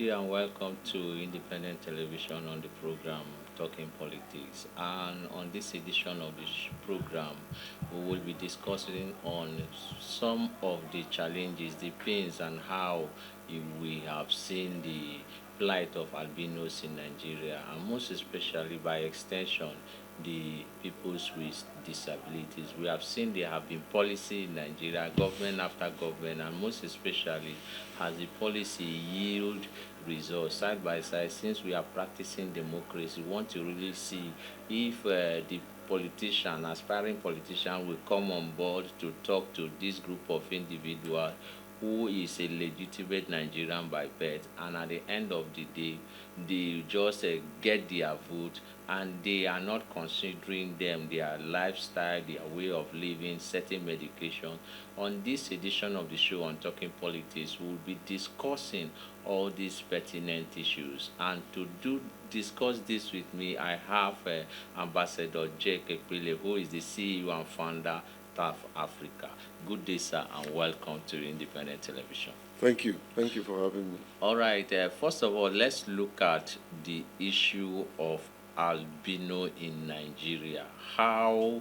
And welcome to Independent Television on the program Talking Politics. And on this edition of this program, we will be discussing on some of the challenges, the pains, and how we have seen the plight of albinos in Nigeria, and most especially by extension, the peoples with disabilities. We have seen there have been policy in Nigeria, government after government, and most especially has the policy yield results side by side. Since we are practicing democracy, we want to really see if the politician, aspiring politician, will come on board to talk to this group of individuals who is a legitimate Nigerian by birth, and at the end of the day, they just get their vote, and they are not considering them, their lifestyle, their way of living, certain medication. On this edition of the show on Talking Politics, we'll be discussing all these pertinent issues. And to discuss this with me, I have Ambassador Jake Epelle, who is the CEO and founder TAF Africa. Good day, sir, and welcome to Independent Television. Thank you. Thank you for having me. All right, first of all, let's look at the issue of albino in Nigeria. How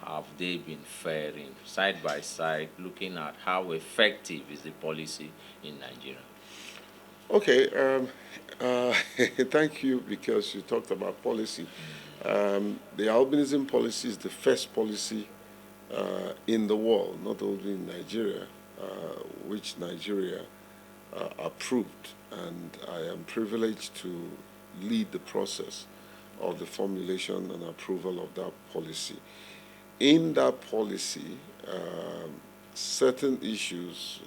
have they been faring side by side, looking at how effective is the policy in Nigeria? Okay. Thank you because you talked about policy. The albinism policy is the first policy in the world, not only in Nigeria, which Nigeria approved, and I am privileged to lead the process of the formulation and approval of that policy. In that policy, certain issues,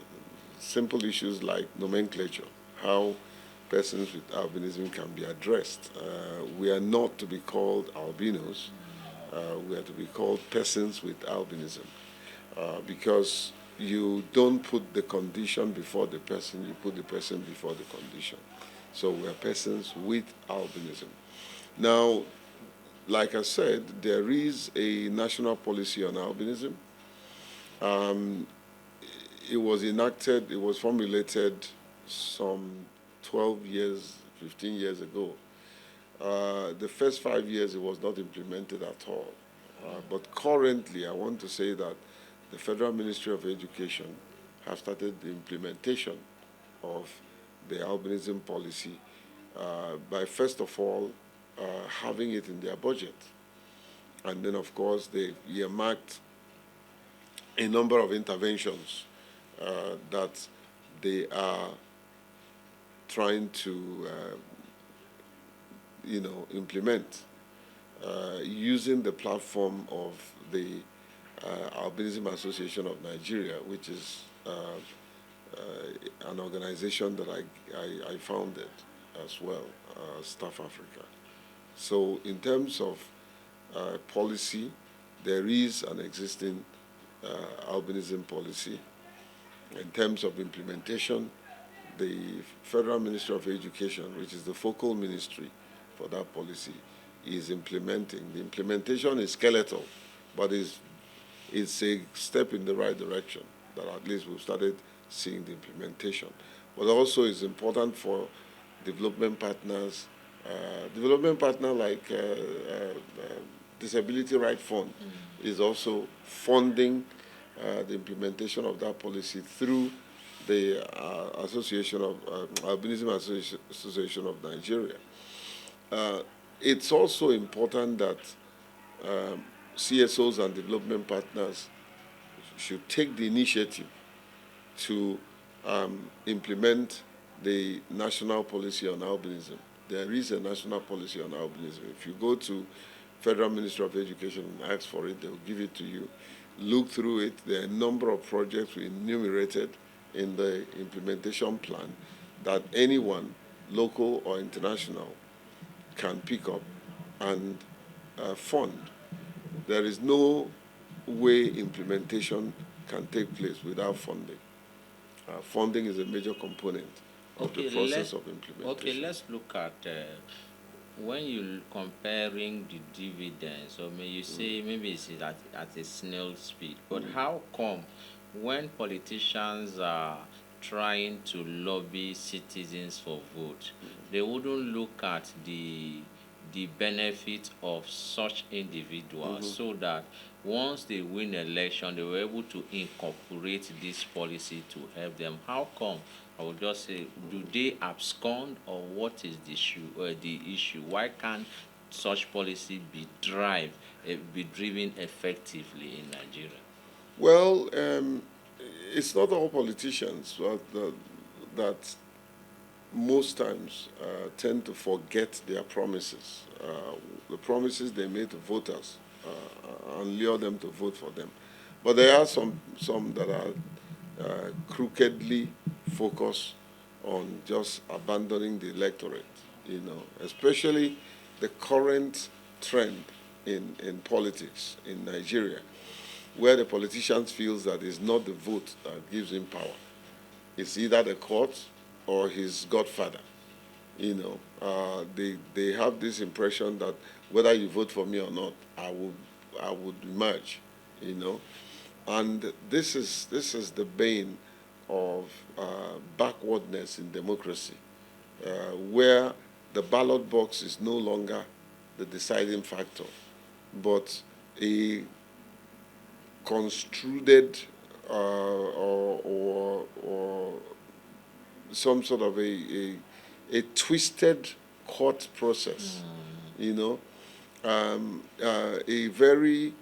simple issues like nomenclature, how persons with albinism can be addressed. We are not to be called albinos, we are to be called persons with albinism, because you don't put the condition before the person, you put the person before the condition. So we are persons with albinism. Now, like I said, there is a national policy on albinism. Um, it was enacted, it was formulated some 12 years, 15 years ago. The first 5 years, it was not implemented at all. But currently, I want to say that the Federal Ministry of Education have started the implementation of the albinism policy by, first of all, having it in their budget. And then, of course, they earmarked a number of interventions that they are trying to, implement using the platform of the Albinism Association of Nigeria, which is an organization that I founded as well, TAF Africa. So in terms of policy, there is an existing albinism policy. In terms of implementation, the Federal Ministry of Education, which is the focal ministry for that policy, is implementing. The implementation is skeletal, but it's a step in the right direction that at least we've started seeing the implementation. But also it's important for development partners, like Disability Right Fund is also funding the implementation of that policy through the Association of Albinism Association of Nigeria. It's also important that CSOs and development partners should take the initiative to implement the national policy on albinism. There is a national policy on albinism. If you go to Federal Ministry of Education and ask for it, they will give it to you. Look through it. There are a number of projects we enumerated in the implementation plan that anyone, local or international, can pick up and fund. There is no way implementation can take place without funding. Funding is a major component of the process of implementation. Okay, let's look at when you comparing the dividends, or may you say maybe it's at a snail speed, but how come when politicians are trying to lobby citizens for vote, they wouldn't look at the benefit of such individuals so that once they win election, they were able to incorporate this policy to help them. How come? I would just say, do they abscond or what is the issue? Why can't such policy be driven effectively in Nigeria? Well, it's not all politicians that most times tend to forget their promises, the promises they made to voters, and lure them to vote for them. But there are some that are crookedly focused on just abandoning the electorate, especially the current trend in politics in Nigeria, where the politician feels that it's not the vote that gives him power. It's either the court or his godfather. They have this impression that whether you vote for me or not, I would emerge. And this is the bane of backwardness in democracy, where the ballot box is no longer the deciding factor, but a construed or some sort of a twisted court process, a very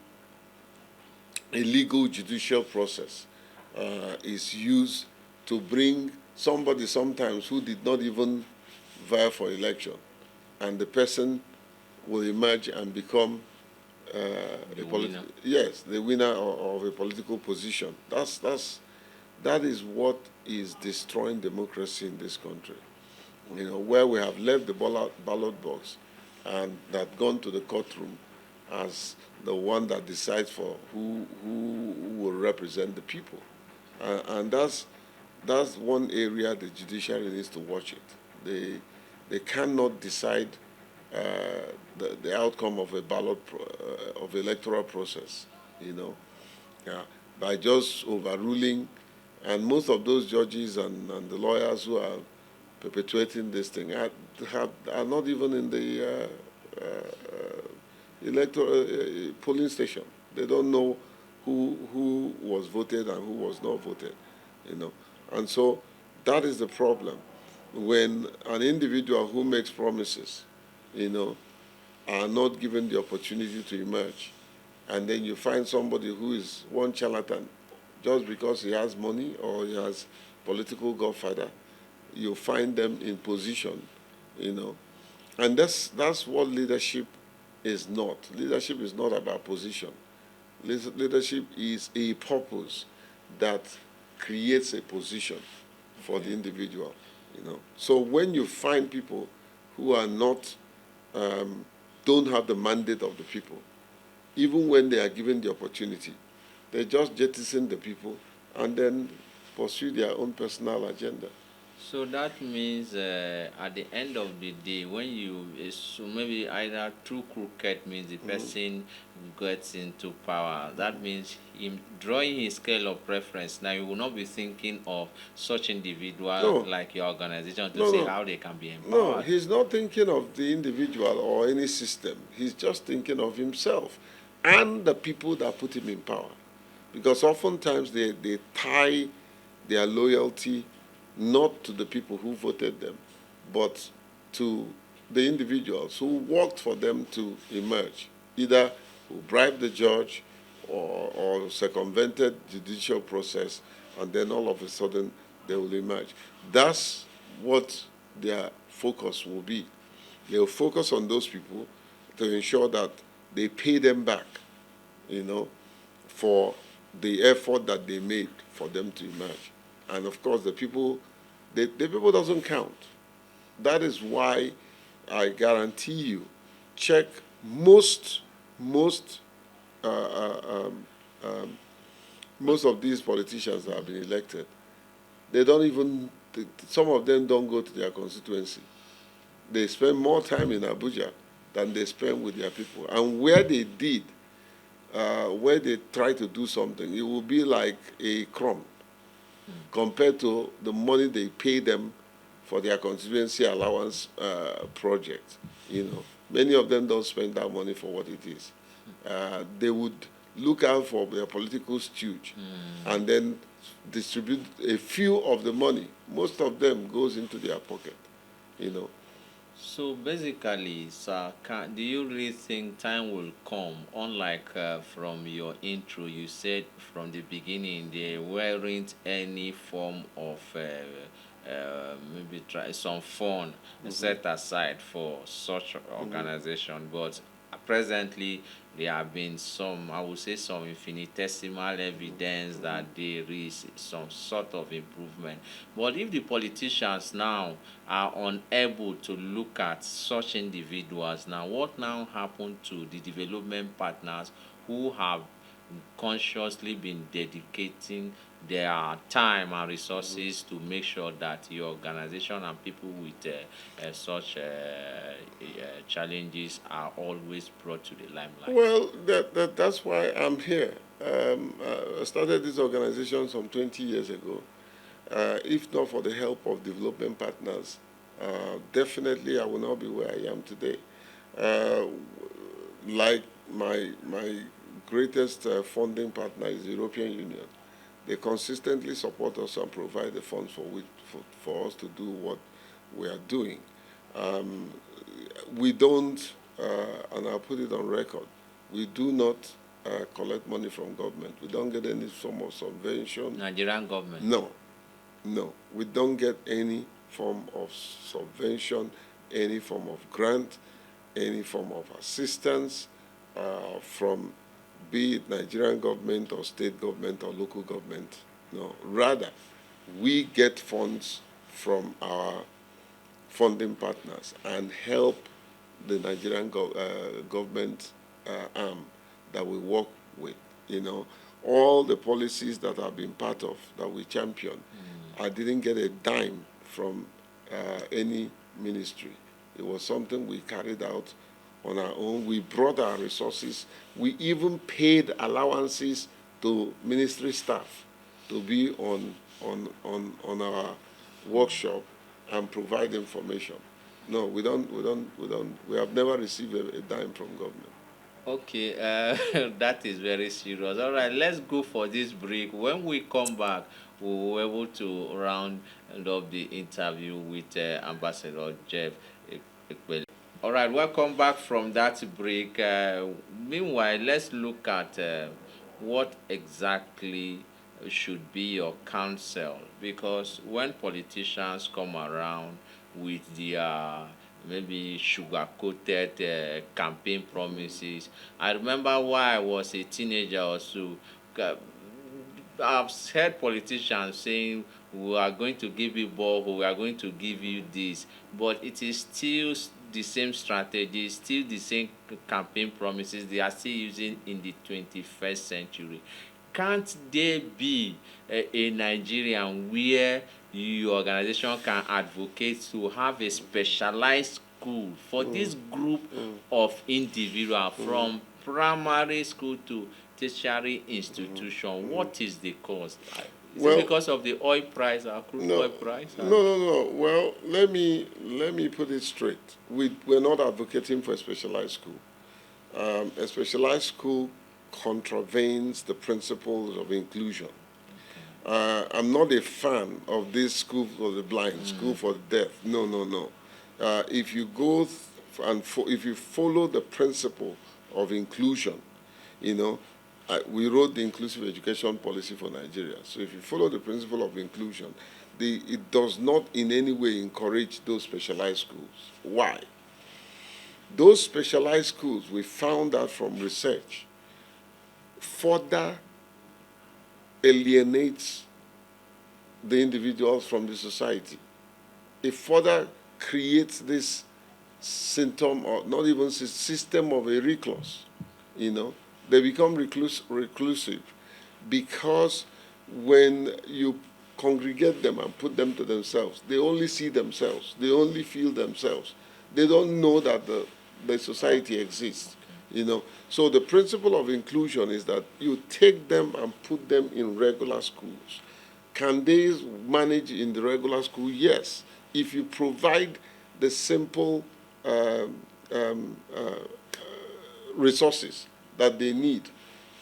illegal judicial process is used to bring somebody sometimes who did not even vie for election, and the person will emerge and become the winner of a political position. That is what is destroying democracy in this country. Where we have left the ballot box and that gone to the courtroom as the one that decides for who will represent the people, and that's one area the judiciary needs to watch it. They cannot decide the outcome of a of electoral process, by just overruling, and most of those judges and the lawyers who are perpetuating this thing are not even in the electoral polling station. They don't know who was voted and who was not voted, and so that is the problem when an individual who makes promises, are not given the opportunity to emerge. And then you find somebody who is one charlatan just because he has money or he has political godfather. You find them in position, and that's what leadership is not. Leadership is not about position. Leadership is a purpose that creates a position for the individual. So when you find people who are not don't have the mandate of the people, even when they are given the opportunity, they just jettison the people and then pursue their own personal agenda. So that means at the end of the day, when so maybe either through crooked means the person gets into power, that means him drawing his scale of preference. Now you will not be thinking of such individual like your organization to see how they can be empowered. No, he's not thinking of the individual or any system. He's just thinking of himself and the people that put him in power. Because oftentimes they tie their loyalty not to the people who voted them, but to the individuals who worked for them to emerge, either who bribed the judge or circumvented the judicial process, and then all of a sudden they will emerge. That's what their focus will be. They will focus on those people to ensure that they pay them back, for the effort that they made for them to emerge. And of course, the people doesn't count. That is why I guarantee you, check most of these politicians that have been elected. They don't even. Some of them don't go to their constituency. They spend more time in Abuja than they spend with their people. And where they where they try to do something, it will be like a crumb. compared to the money they pay them for their constituency allowance project. Many of them don't spend that money for what it is. They would look out for their political stooge and then distribute a few of the money. Most of them goes into their pocket, you know. So basically, sir, do you really think time will come? Unlike from your intro, you said from the beginning there weren't any form of maybe try some fund set aside for such organization, but presently there have been some, I would say, some infinitesimal evidence that there is some sort of improvement. But if the politicians now are unable to look at such individuals, now what now happened to the development partners who have consciously been dedicating their time and resources to make sure that your organization and people with such challenges are always brought to the limelight? Well, that's why I'm here. I started this organization some 20 years ago. If not for the help of development partners, definitely I will not be where I am today. Uh, like my greatest funding partner is the European Union. They consistently support us and provide the funds for us to do what we are doing. Um, we don't, and I'll put it on record, we do not collect money from government. We don't get any form of subvention. Nigerian government? No, no. We don't get any form of subvention, any form of grant, any form of assistance from be it Nigerian government or state government or local government. No, rather, we get funds from our funding partners and help the Nigerian government arm that we work with. All the policies that I've been part of, that we champion, I didn't get a dime from any ministry. It was something we carried out on our own. We brought our resources. We even paid allowances to ministry staff to be on our workshop and provide information. No, we have never received a dime from government. Okay, that is very serious. All right, let's go for this break. When we come back, we will be able to round up the interview with Ambassador Jeff Epelle. All right, welcome back from that break. Meanwhile, let's look at what exactly should be your counsel, because when politicians come around with their maybe sugar-coated campaign promises. I remember while I was a teenager or so, I've heard politicians saying, we are going to give you borehole, we are going to give you this, but it is still the same strategy, still the same campaign promises they are still using in the 21st century. Can't there be a Nigerian where your organization can advocate to have a specialized school for this group of individuals from primary school to tertiary institution? What is the cost? Is it because of the oil price, or crude oil price? No. Well, let me put it straight. We're not advocating for a specialized school. A specialized school contravenes the principles of inclusion. I'm not a fan of this school for the blind, school for the deaf. No. If you go if you follow the principle of inclusion, we wrote the inclusive education policy for Nigeria. So if you follow the principle of inclusion, it does not in any way encourage those specialized schools. Why? Those specialized schools, we found out from research, further alienates the individuals from the society. It further creates this symptom, or not even system of a recluse. They become reclusive because when you congregate them and put them to themselves, they only see themselves, they only feel themselves. They don't know that the society exists. So the principle of inclusion is that you take them and put them in regular schools. Can they manage in the regular school? Yes. If you provide the simple um, um, resources that they need,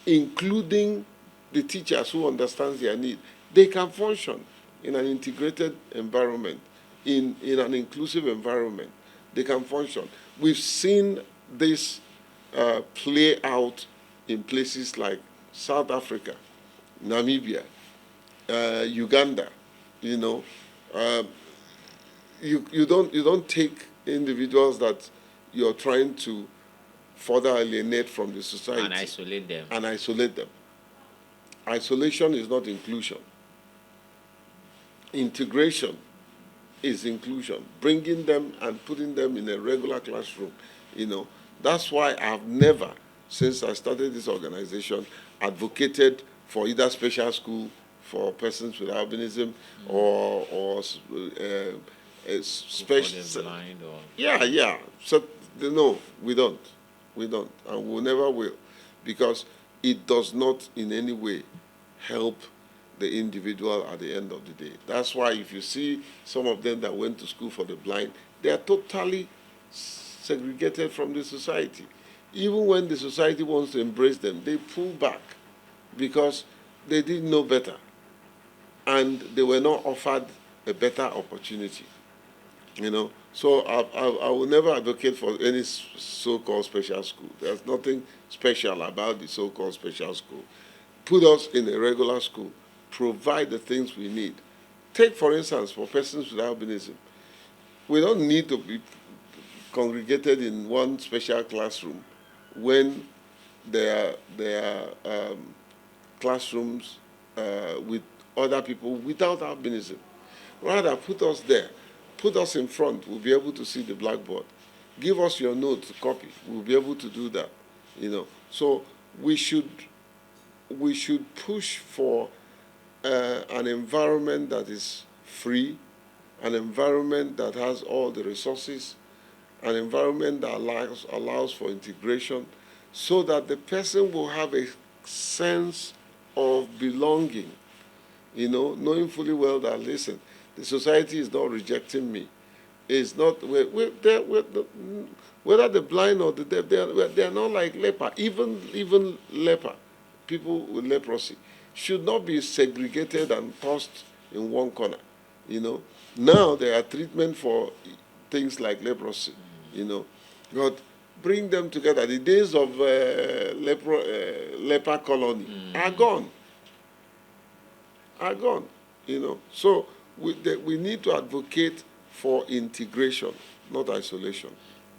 including the teachers who understand their need, they can function in an integrated environment, in an inclusive environment. They can function. We've seen this play out in places like South Africa, Namibia, Uganda. You know, uh, you don't take individuals that you're trying to further alienate from the society And isolate them. and isolate them. Isolation is not inclusion. Integration is inclusion. Bringing them and putting them in a regular classroom. You know, that's why I've never, since I started this organization, advocated for either special school for persons with albinism or For the special. blind or Yeah, yeah. So no, we don't, and we never will, because it does not in any way help the individual at the end of the day. That's why if you see some of them that went to school for the blind, they are totally segregated from the society. Even when the society wants to embrace them, they pull back because they didn't know better and they were not offered a better opportunity. You know, so I will never advocate for any so-called special school. There's nothing special about the so-called special school. Put us in a regular school, provide the things we need. Take, for instance, for persons with albinism, we don't need to be congregated in one special classroom when there are classrooms with other people without albinism. Rather, put us there. Put us in front. We'll be able to see the blackboard. Give us your note to copy. We'll be able to do that. You know. So we should push for an environment that is free, an environment that has all the resources, an environment that allows for integration, so that the person will have a sense of belonging. You know, knowing fully well that, listen, the society is not rejecting me. It's not, whether the blind or the deaf, they are not like leper. Even leper, people with leprosy, should not be segregated and tossed in one corner. You know, now there are treatment for things like leprosy. You know, but bring them together. The days of leper colony are gone. Are gone. You know, so we need to advocate for integration, not isolation.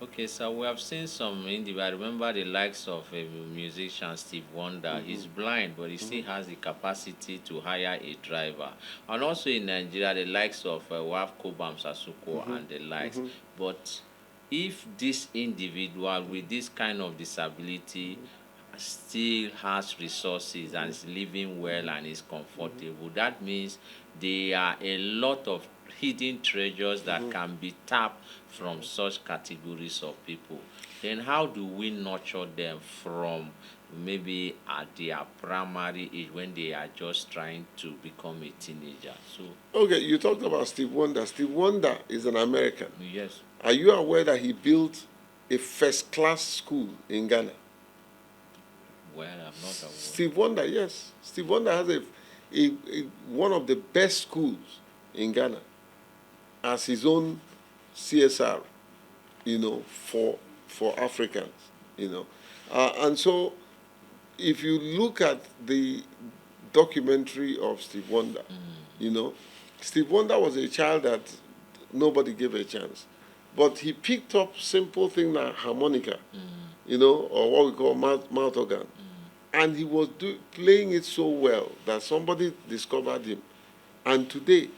okay, so we have seen some individuals. I remember the likes of a musician, Steve Wonder. He's blind, but he still has the capacity to hire a driver. And also in Nigeria, the likes of Waf Kobam Sasuko and the likes. But if this individual with this kind of disability still has resources and is living well and is comfortable, that means there are a lot of hidden treasures that can be tapped from such categories of people. Then how do we nurture them from maybe at their primary age when they are just trying to become a teenager? So Okay, you talked about Steve Wonder. Steve Wonder is an American. yes, Are you aware that he built a first-class school in Ghana? well, I'm not aware. Steve Wonder, yes. Steve Wonder has one of the best schools in Ghana as his own CSR, you know, for Africans, you know. And so if you look at the documentary of Steve Wonder, you know, Steve Wonder was a child that nobody gave a chance. But he picked up simple things like harmonica, you know, or what we call mouth organ. And he was playing it so well that somebody discovered him. And today,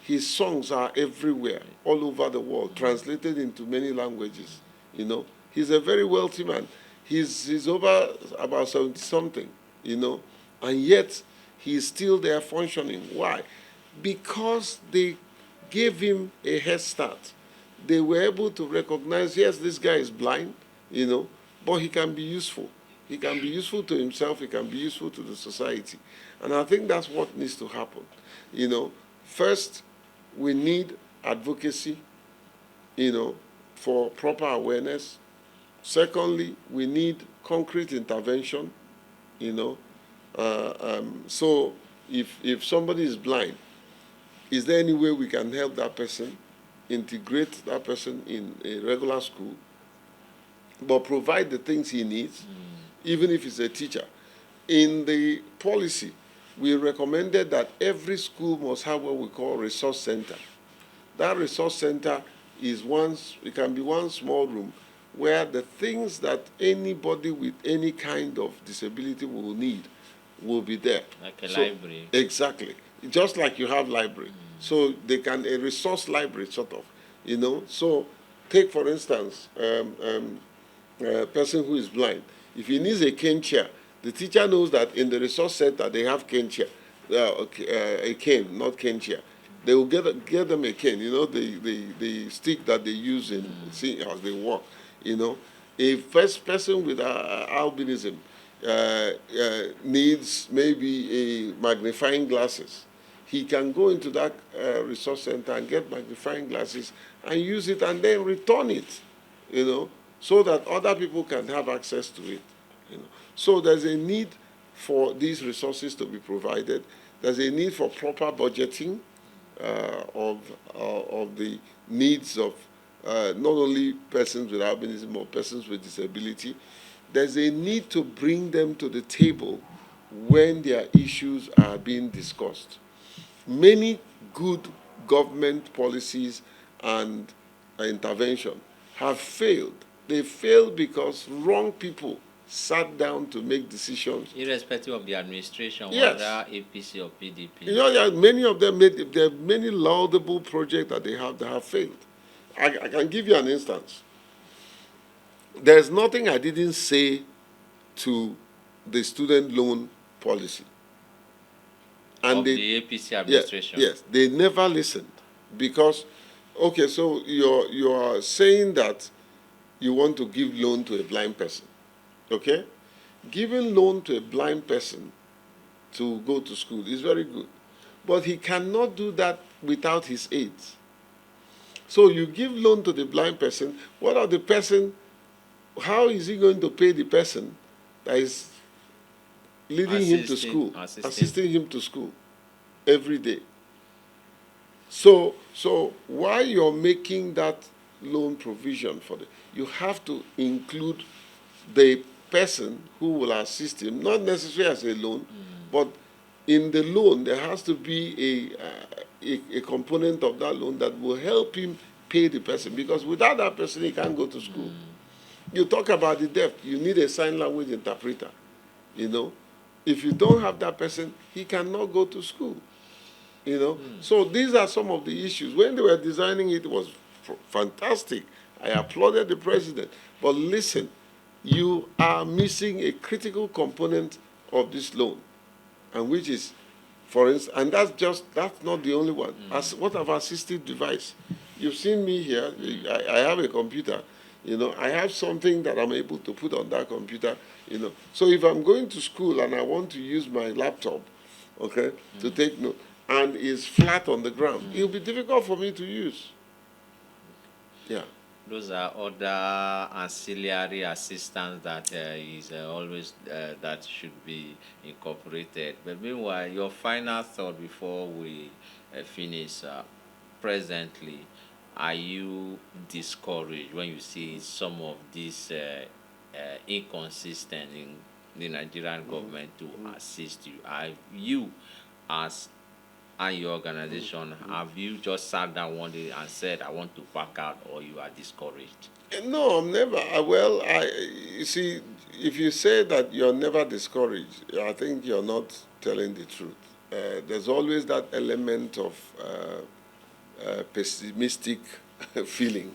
his songs are everywhere, all over the world, translated into many languages. You know, he's a very wealthy man. He's over about 70 something, you know, and yet he's still there functioning. Why? Because they gave him a head start. They were able to recognize, yes, this guy is blind, you know, but he can be useful. He can be useful to himself, he can be useful to the society. And I think that's what needs to happen. First, we need advocacy, for proper awareness. Secondly, we need concrete intervention, you know. So if somebody is blind, is there any way we can help that person, integrate that person in a regular school, but provide the things he needs, even if he's a teacher? In the policy, we recommended that every school must have what we call resource center. That resource center it can be one small room where the things that anybody with any kind of disability will need will be there. Like a library. Exactly. Just like you have library. So a resource library sort of, So take for instance, a person who is blind. If he needs a cane chair, the teacher knows that in the resource center they have cane chair, a cane, not cane chair. They will get them a cane, the stick that they use as they walk, A first person with albinism needs maybe a magnifying glasses. He can go into that resource center and get magnifying glasses and use it and then return it, so that other people can have access to it. So there's a need for these resources to be provided. There's a need for proper budgeting of the needs of not only persons with albinism or persons with disability. There's a need to bring them to the table when their issues are being discussed. Many good government policies and intervention have failed. They failed because wrong people sat down to make decisions. Irrespective of the administration, yes. Whether APC or PDP. Many of them there are many laudable projects that they have failed. I can give you an instance. There's nothing I didn't say to the student loan policy. And the APC administration. Yes, they never listened because, okay, so you are saying that you want to give loan to a blind person, okay? Giving loan to a blind person to go to school is very good, but he cannot do that without his aids. So you give loan to the blind person. What of the person? How is he going to pay the person that is leading him to school, assisting him to school every day? So while you're making that loan provision for you have to include the person who will assist him, not necessarily as a loan, but in the loan there has to be a component of that loan that will help him pay the person, because without that person he can't go to school. You talk about the deaf, you need a sign language interpreter, If you don't have that person, he cannot go to school, So these are some of the issues. When they were designing it, it was fantastic. I applauded the president. But listen, you are missing a critical component of this loan, and which is, for instance, and that's not the only one. What of assistive device? You've seen me here. I have a computer. I have something that I'm able to put on that computer. So if I'm going to school and I want to use my laptop, okay, to take note, and it's flat on the ground, it'll be difficult for me to use. Yeah. Those are other ancillary assistance that is always that should be incorporated. But meanwhile, your final thought before we finish. Presently, are you discouraged when you see some of these inconsistent in the Nigerian government to assist you? Are you, as and your organization, have you just sat down one day and said, I want to back out, or you are discouraged? No, I'm never. You see, if you say that you're never discouraged, I think you're not telling the truth. There's always that element of pessimistic feeling,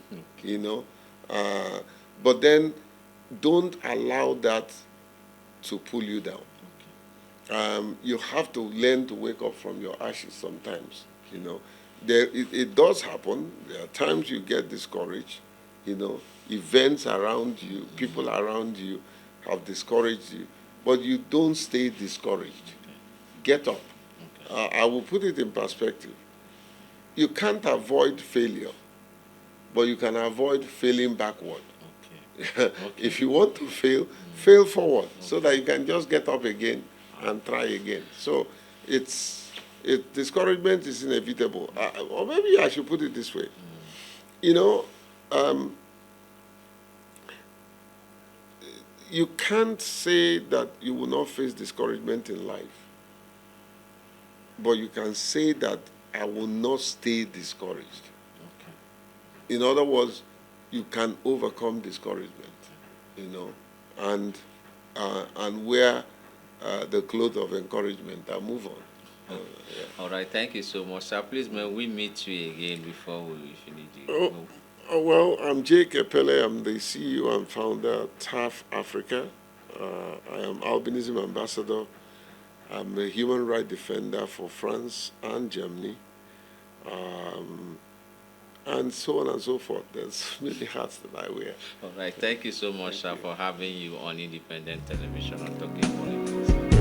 but then don't allow that to pull you down. You have to learn to wake up from your ashes sometimes, It does happen. There are times you get discouraged, events around you, people around you have discouraged you, but you don't stay discouraged. Get up. I will put it in perspective. You can't avoid failure, but you can avoid failing backward. If you want to fail, fail forward so that you can just get up again and try again. So discouragement is inevitable. Or maybe I should put it this way. You know, you can't say that you will not face discouragement in life, but you can say that I will not stay discouraged. In other words, you can overcome discouragement, and wear the clothes of encouragement and move on. Yeah. All right, thank you so much, sir. Please, may we meet you again before we finish Well, I'm Jake Epelle. I'm the CEO and founder of TAF Africa. I am albinism ambassador. I'm a human rights defender for France and Germany. And so on and so forth. There's many hats that I wear. All right. Thank you so much, sir, for having you on independent television on Talking Politics.